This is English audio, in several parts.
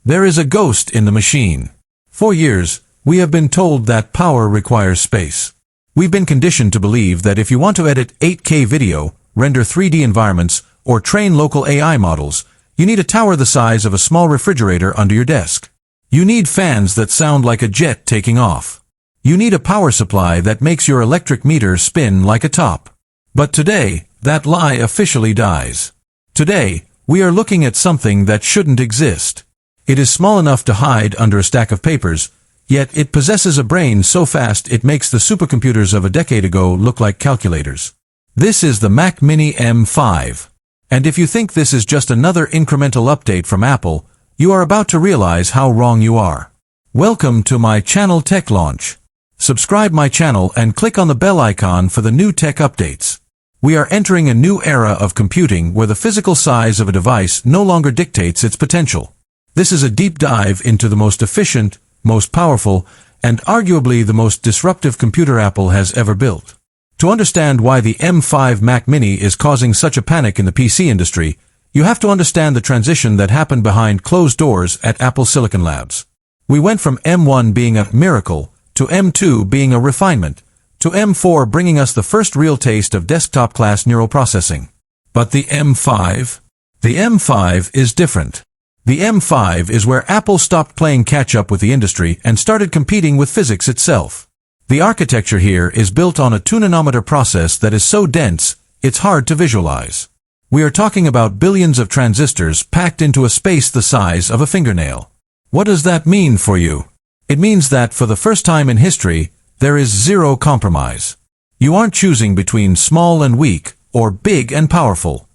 There is a ghost in the machine. For years, we have been told that power requires space. We've been conditioned to believe that if you want to edit 8K video, render 3D environments, or train local AI models, you need a tower the size of a small refrigerator under your desk. You need fans that sound like a jet taking off. You need a power supply that makes your electric meter spin like a top. But today, that lie officially dies. Today, we are looking at something that shouldn't exist. It is small enough to hide under a stack of papers, yet it possesses a brain so fast it makes the supercomputers of a decade ago look like calculators. This is the Mac Mini M5. And if you think this is just another incremental update from Apple, you are about to realize how wrong you are. Welcome to my channel Tech Launch. Subscribe my channel and click on the bell icon for the new tech updates. We are entering a new era of computing where the physical size of a device no longer dictates its potential. This is a deep dive into the most efficient, most powerful, and arguably the most disruptive computer Apple has ever built. To understand why the M5 Mac Mini is causing such a panic in the PC industry, you have to understand the transition that happened behind closed doors at Apple Silicon Labs. We went from M1 being a miracle, to M2 being a refinement, to M4 bringing us the first real taste of desktop-class neural processing. But the M5? The M5 is different. The M5 is where Apple stopped playing catch-up with the industry and started competing with physics itself. The architecture here is built on a 2-nanometer process that is so dense, it's hard to visualize. We are talking about billions of transistors packed into a space the size of a fingernail. What does that mean for you? It means that for the first time in history, there is zero compromise. You aren't choosing between small and weak, or big and powerful.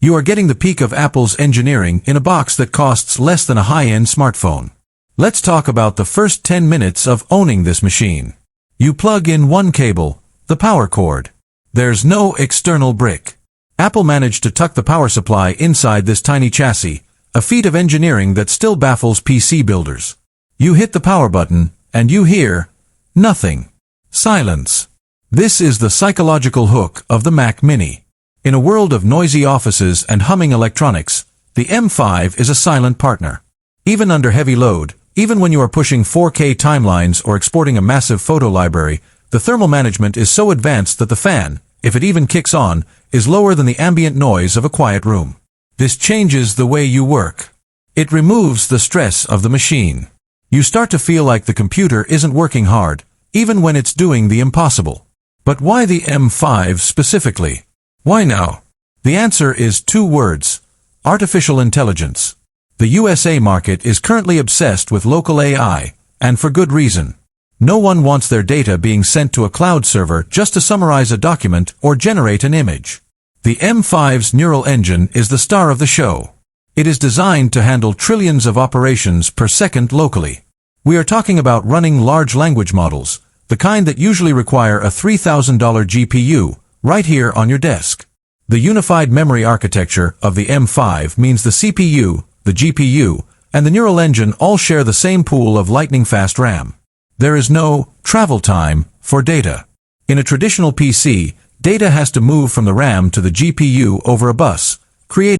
You are getting the peak of Apple's engineering in a box that costs less than a high-end smartphone. Let's talk about the first 10 minutes of owning this machine. You plug in one cable, the power cord. There's no external brick. Apple managed to tuck the power supply inside this tiny chassis, a feat of engineering that still baffles PC builders. You hit the power button, and you hear nothing. Silence. This is the psychological hook of the Mac Mini. In a world of noisy offices and humming electronics, the M5 is a silent partner. Even under heavy load, even when you are pushing 4K timelines or exporting a massive photo library, the thermal management is so advanced that the fan, if it even kicks on, is lower than the ambient noise of a quiet room. This changes the way you work. It removes the stress of the machine. You start to feel like the computer isn't working hard, even when it's doing the impossible. But why the M5 specifically? Why now? The answer is 2 words: artificial intelligence. The USA market is currently obsessed with local AI, and for good reason. No one wants their data being sent to a cloud server just to summarize a document or generate an image. The M5's neural engine is the star of the show. It is designed to handle trillions of operations per second locally. We are talking about running large language models, the kind that usually require a $3,000 GPU, right here on your desk. The unified memory architecture of the M5 means the CPU, the GPU, and the neural engine all share the same pool of lightning-fast RAM. There is no travel time for data. In a traditional PC, data has to move from the RAM to the GPU over a bus, creating